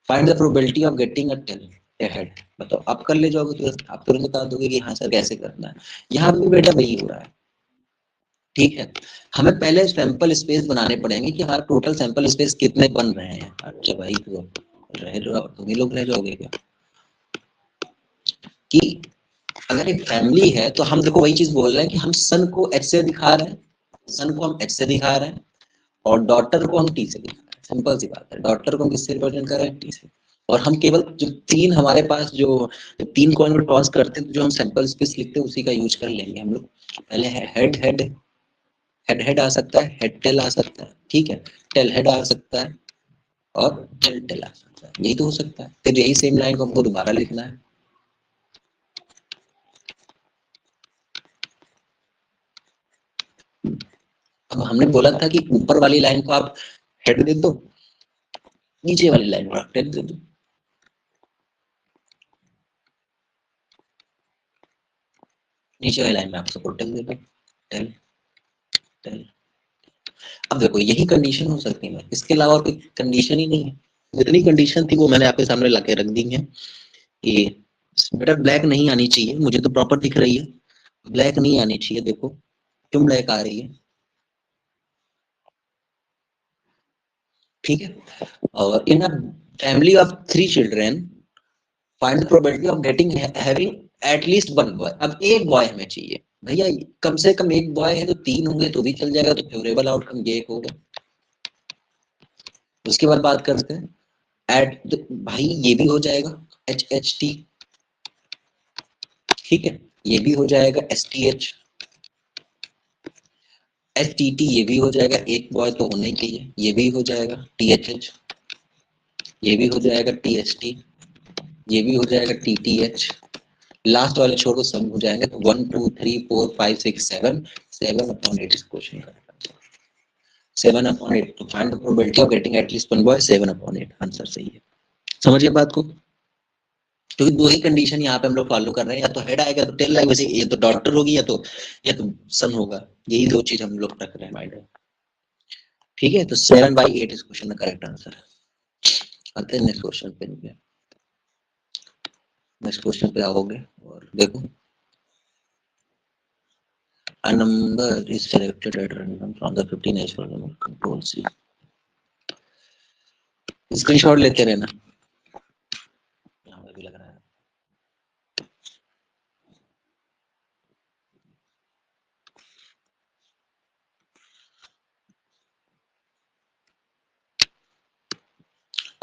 Find the probability of getting a tail head. बताओ, आप कर ले जाओगे तो आप तुरंत बता दोगे कि हाँ सर कैसे करना है। यहाँ भी बेटा वही हो रहा है, ठीक है। हमें पहले सैंपल स्पेस बनाने पड़ेंगे कि हमारा टोटल सैंपल स्पेस कितने बन रहे हैं। अच्छा भाई तो रह जाओ, तुम ही लोग रह जाओगे क्या? कि अगर एक फैमिली है तो हम देखो वही चीज बोल रहे हैं कि हम सन को एच से दिखा रहे हैं, सन को हम एच से दिखा रहे हैं और डॉटर को हम टी से दिखा रहे हैं। सिंपल सी बात है, डॉटर को हम किससे रिप्रेजेंट कर रहे हैं? टी से। और हम केवल जो 3 हमारे पास जो 3 कॉइन को टॉस करते हैं, तो जो हम सैंपल स्पेस लिखते हैं उसी का यूज कर लेंगे हम लोग। पहले है हेड हेड, हेड हेड आ सकता है, हेड टेल आ सकता है, ठीक है, टेल हेड आ सकता है और टेल टेल आ सकता है, यही तो हो सकता है। फिर यही सेम लाइन को हमको दोबारा लिखना है। अब हमने बोला था कि ऊपर वाली लाइन को आप हेड दे दो, नीचे वाली लाइन को आप टेल दे दो। नीचे वाली लाइन में आप सपोर्ट टेल दे दो, टेल टेल। अब देखो यही कंडीशन हो सकती है, इसके अलावा और कोई कंडीशन ही नहीं है। जितनी कंडीशन थी वो मैंने आपके सामने लाके रख दी है कि बेटा ब्लैक नहीं आनी चाहिए, मुझे तो प्रॉपर दिख रही है, ब्लैक नहीं आनी चाहिए। देखो क्यों ब्लैक आ रही है, ठीक है। और in a family of 3 children find the probability of getting having at least 1 boy. अब एक बॉय हमें चाहिए भैया, कम से कम एक बॉय है तो 3 होंगे तो भी चल जाएगा, तो फेवरेबल आउटकम ये एक होगा। उसके बाद बात करते हैं एट, भाई ये भी हो जाएगा एच एच टी, ठीक है, ये भी हो जाएगा S T H, S T T ये भी हो जाएगा, एक बॉय तो होना ही चाहिए, ये भी हो जाएगा टी एच एच, ये भी हो जाएगा टी एस टी, ये भी हो जाएगा टी टी एच। लास्ट वाले छोड़ को सब हो जाएंगे तो 1 2 3 4 5 6 7 7/8 इस क्वेश्चन का 7/8 to find the probability of getting at least 1 boy, 7/8 answer सही है। समझिए बात को, क्योंकि दो ही कंडीशन यहाँ पे हम लोग फॉलो कर रहे हैं, या तो हेड आएगा तो टेल आएगा, वैसे ये तो डॉटर होगी या तो सन होगा, यही दो चीज हम लोग रख रहे हैं माइंड में, ठीक है। तो 7/8 इस क्वेश्चन का करेक्ट आंसर है। आते हैं नेक्स्ट क्वेश्चन पे। नेक्स्ट क्वेश्चन पे आओगे और देखो, a number is selected at random from the 15 natural number, control C। Screenshot लेते रहना, यहाँ पे भी लग रहा है।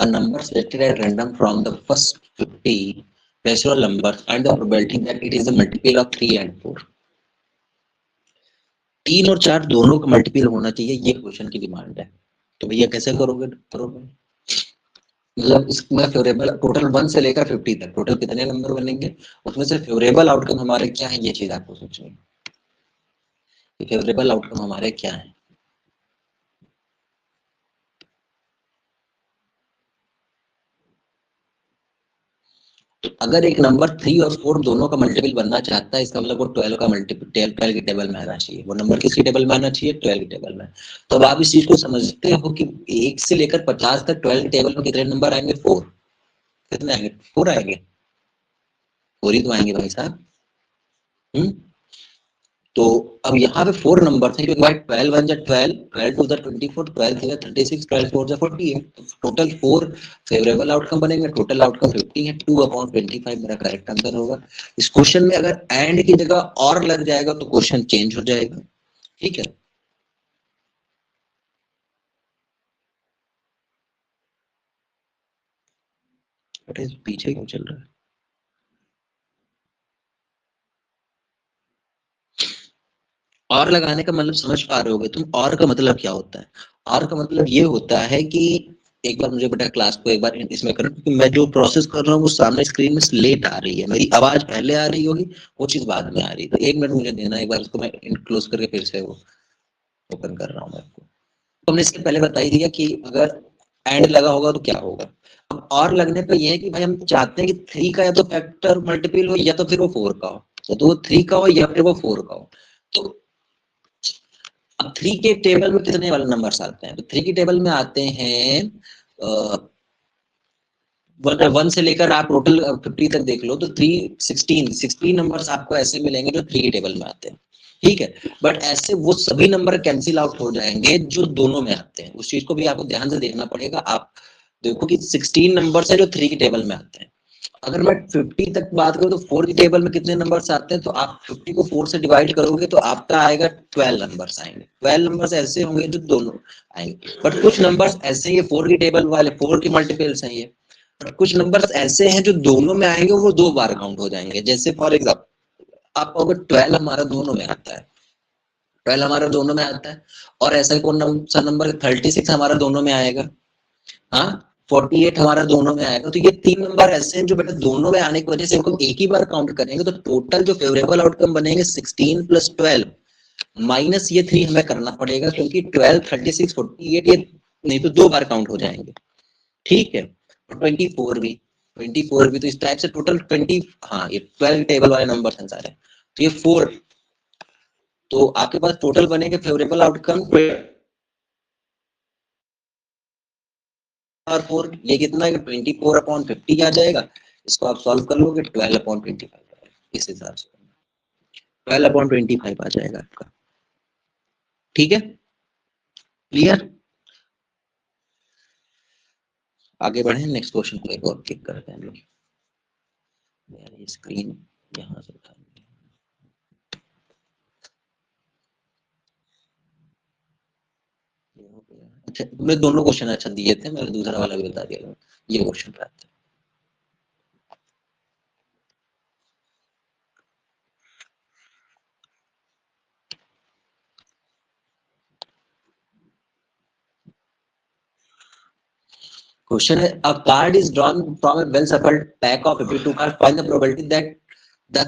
a number selected at random from the first 50 natural numbers and the probability that it is a multiple of 3 and 4. 3 और 4 दोनों का मल्टीपल होना चाहिए, ये क्वेश्चन की डिमांड है। तो भैया कैसे करोगे? मतलब इसमें फेवरेबल टोटल 1 से लेकर 50 तक टोटल कितने नंबर बनेंगे, उसमें से फेवरेबल आउटकम हमारे क्या है, ये चीज आपको सोचनी है कि फेवरेबल आउटकम हमारे क्या है। अगर एक नंबर 3 और 4 दोनों का मल्टीपल बनना चाहता है, इसका मतलब वो 12 का मल्टीपल 12 की टेबल में आना चाहिए। वो नंबर किसकी टेबल में आना चाहिए? 12 की टेबल में। तो अब आप इस चीज को समझते हो कि 1 से लेकर 50 तक 12 की टेबल में कितने नंबर आएंगे? 4। कितने आएंगे? 4 आएंगे। 4 ही तो आएंगे भाई साहब। तो अब यहाँ पे 4 नंबर थे क्योंकि भाई 12 1 जा 12, 12 2 जा 24, 12 3 जा 36, 12 4 जा 48। टोटल 4 फेवरेबल आउटकम बनेंगे, टोटल आउटकम 50 है। 2/25 मेरा करेक्ट आंसर होगा। इस क्वेश्चन में अगर एंड की जगह और लग जाएगा तो क्वेश्चन चेंज हो जाएगा। ठीक है, बट पीछे क्यों चल रहा है? और लगाने का मतलब समझ पा रहे होगे तुम, और का मतलब क्या होता है? और का मतलब ये होता है कि एक बार मुझे बेटा क्लास को एक बार इसमें करो, क्योंकि मैं जो प्रोसेस कर रहा हूँ वो सामने स्क्रीन में लेट आ रही है, मेरी आवाज पहले आ रही होगी, वो चीज बाद में आ रही है। तो 1 मिनट मुझे देना, एक बार इसको मैं क्लोज करके फिर से वो ओपन कर रहा हूँ आपको। तो हमने इसके पहले बता ही दिया कि अगर एंड लगा होगा तो क्या होगा। अब और लगने पे ये है कि भाई हम चाहते हैं कि 3 का या तो फैक्टर मल्टीपल हो या तो फिर वो 4 का हो, या तो वो 3 का हो या फिर वो 4 का हो। तो अब 3 के टेबल में कितने वाले नंबर्स आते हैं? तो 3 की टेबल में आते हैं 1 से लेकर आप टोटल 50 तक देख लो तो 16 नंबर्स आपको ऐसे मिलेंगे जो 3 की टेबल में आते हैं। ठीक है, बट ऐसे वो सभी नंबर कैंसिल आउट हो जाएंगे जो दोनों में आते हैं। उस चीज को भी आपको ध्यान से देखना पड़ेगा। आप देखो कि 16 नंबर्स है जो 3 की टेबल में आते हैं। अगर मैं 50 तक बात करूं तो 4 की टेबल में कितने नंबर्स आते हैं? तो आप 50 को 4 से डिवाइड करोगे तो आपका आएगा 12 नंबर्स आएंगे। 12 नंबर्स ऐसे होंगे जो दोनों आएंगे, बट कुछ नंबर्स ऐसे ही 4 की टेबल वाले 4 की मल्टीपल्स हैं ये। बट कुछ नंबर्स ऐसे हैं जो दोनों में आएंगे, वो 2 बार काउंट हो जाएंगे। जैसे फॉर एग्जाम्पल आप कहोगे 12 हमारा दोनों में आता है, 12 हमारा दोनों में आता है, और ऐसा कौन सा नंबर 36 हमारा दोनों में आएगा, हाँ 48 हमारा दोनों में आएगा। तो ये 3 नंबर ऐसे हैं जो बेटा दोनों में आने की वजह से इनको एक ही बार काउंट करेंगे, तो टोटल जो फेवरेबल आउटकम बनेंगे 16 प्लस 12 माइनस ये 3 हमें करना पड़ेगा, क्योंकि 12 36 48 ये नहीं तो 2 बार काउंट हो जाएंगे। ठीक है, 24 भी तो इस टाइप से टोटल 20, हाँ ये 12 टेबल वाले नंबर हैं सारे। तो ये 4, तो आपके पास टोटल बनेंगे फेवरेबल आउटकम और 4, ये कितना है? 24/50 आ जाएगा। इसको आप सॉल्व कर लोगे 12/25 इस हिसाब से 12/25 आ जाएगा आपका। ठीक है, क्लियर? आगे बढ़े, नेक्स्ट क्वेश्चन को एक और क्लिक करते हैं हम लोग। मेरी स्क्रीन यहाँ से उठा, अच्छा मैं दोनों क्वेश्चन अच्छा दिए थे, मैंने दूसरा वाला भी बता दिया। ये क्वेश्चन पे आते हैं। क्वेश्चन है अ card is drawn from a well shuffled pack of 52 card, find the probability that the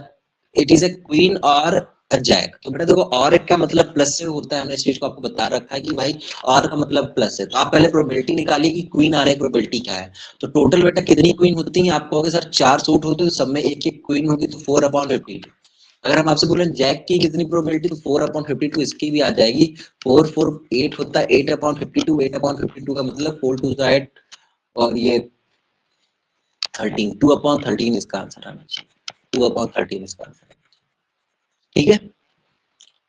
it is a queen और अ जैक। तो बेटा देखो, और एक का मतलब प्लस से होता है, हमने इस चीज को आपको बता रखा है कि भाई और का मतलब प्लस है। तो आप पहले प्रोबेबिलिटी निकालिए कि क्वीन आने की प्रोबेबिलिटी क्या है। तो टोटल बेटा कितनी क्वीन होती है? आप कहोगे सर 4 सूट होते हैं तो सब में एक एक क्वीन होगी, तो 4/52। अगर हम आपसे बोले जैक की कितनी प्रोबेबिलिटी, तो 4/52 इसकी भी आ जाएगी। 4 4 8 होता है, 8/52, 8/52 का मतलब 4 2 8, और ये 13, 2/13 इसका आंसर आना चाहिए। 2/13 इसका आंसर, ठीक है,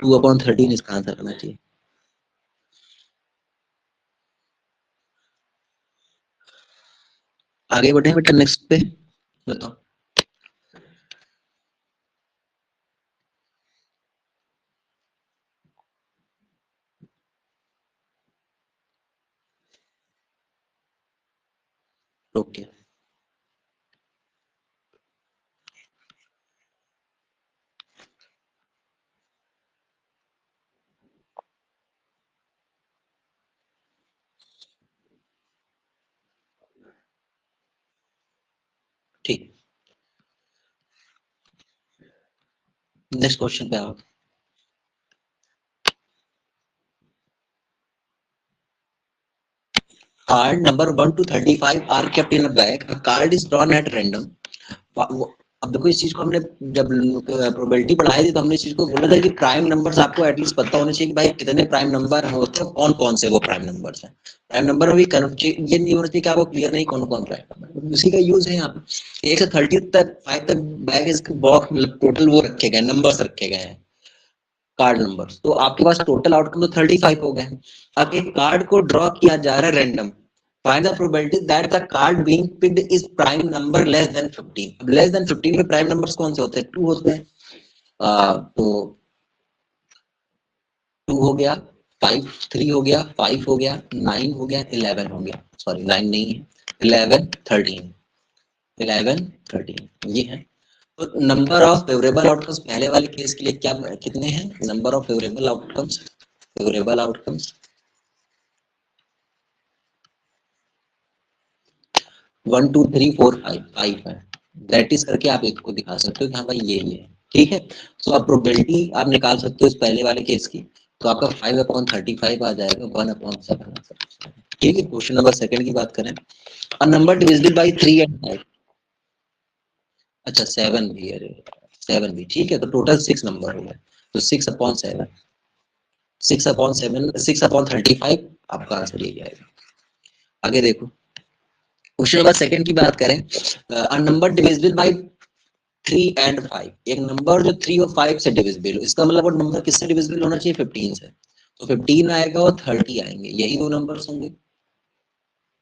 2/13 इसका आंसर आना चाहिए। आगे बढ़े बेटा नेक्स्ट पे, बताओ। ओके ठीक, नेक्स्ट क्वेश्चन पे आओ। Card number 1 to 35 are kept in a bag. A card is drawn at random. अब देखो इस चीज को हमने जब प्रोबेबिलिटी पढ़ाई थी तो हमने इस चीज को बोला था कि प्राइम नंबर्स आपको एटलीस्ट पता होने चाहिए कि भाई कितने प्राइम नंबर होते हैं, कौन कौन से वो प्राइम नंबर्स हैं। प्राइम नंबर में भी ये नहीं होना चाहिए कि आपको क्लियर नहीं कौन कौन प्राइम नंबर, उसी का यूज है यहाँ पे। 1 से 30 तक 5 तक बैग इसके बॉक्स मतलब टोटल वो रखे गए, नंबर्स रखे गए हैं, कार्ड नंबर। तो आपके पास टोटल आउटकम तो 35 हो गए। अब एक कार्ड को ड्रॉ किया जा रहा है random, find the probability that the card being picked is prime number less than 15। अब लेस देन 15 में प्राइम नंबर्स कौन से होते हैं? 2 होते हैं। तो 2 हो गया, 5 3 हो गया, 5 हो गया, 9 हो गया, 11 हो गया, सॉरी 9 नहीं है, 11 13, 11 13 ये है। तो नंबर ऑफ फेवरेबल आउटकम्स पहले वाले केस के लिए क्या कितने हैं? Number of favourable outcomes, favourable outcomes 1 2 3 4 5 5 है। दैट इज करके आप इसको दिखा सकते हो कि हाँ भाई ये है, ठीक है। सो आप प्रोबेबिलिटी आप निकाल सकते हो इस पहले वाले केस की, तो आपका 5/35 आ जाएगा 1/7। ठीक है। क्वेश्चन नंबर सेकंड की बात करें, a number divisible by 3 and 5। अच्छा 7 भी है, 7 भी ठीक है, तो टोटल 6 नंबर हो गए, तो 6/7, 6/7, 6/35 आपका आंसर ये आएगा। आगे देखो, क्वेश्चन नंबर सेकंड की बात करें, a number divisible by 3 and 5, एक नंबर जो 3 और 5 से डिविजिबल हो, इसका मतलब वो नंबर किससे डिविजिबल होना चाहिए? 15 से। तो 15 आएगा और 30 आएंगे, यही दो नंबर्स होंगे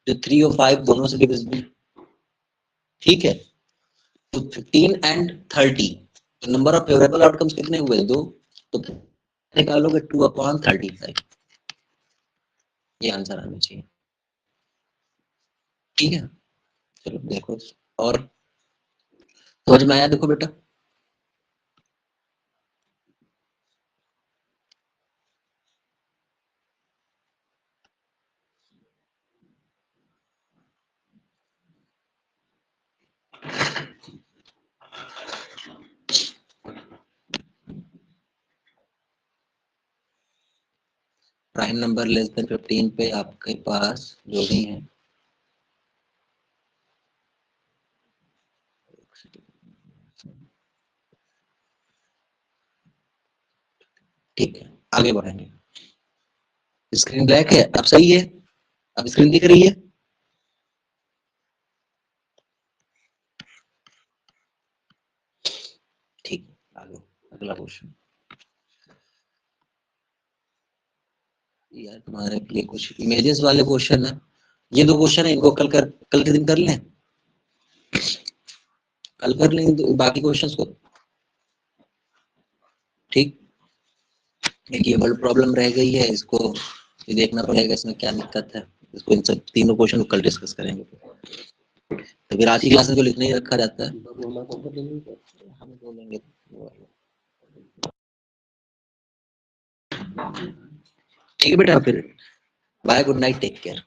जो 3 और 5 दोनों से डिविजिबल, ठीक है। तो 15 एंड 30, तो नंबर ऑफ फेवरेबल आउटकम्स कितने हुए? 2। तो निकालोगे 2/35, ये आंसर आना चाहिए, ठीक है। चलो देखो, और समझ में आया? देखो बेटा, प्राइम नंबर लेस देन 15 पे आपके पास जो भी है, ठीक है। आगे बढ़ेंगे। स्क्रीन ब्लैक है, अब सही है? अब स्क्रीन दिख रही है? ठीक है। आगे अगला क्वेश्चन। यार तुम्हारे लिए कुछ इमेजेस वाले क्वेश्चन है, ये दो क्वेश्चन है, इनको कल के दिन कर लें, कल कर लेंगे बाकी क्वेश्चंस को, ठीक। एक ये बड़ी प्रॉब्लम रह गई है, इसको ये देखना पड़ेगा इसमें क्या दिक्कत है, इसको इन सब तीनों क्वेश्चन को कल डिस्कस करेंगे। तो फिर आज की क्लास में जो लिखने ही रखा जाता है हम बोलेंगे, ठीक है बेटा। फिर bye, good night, take care.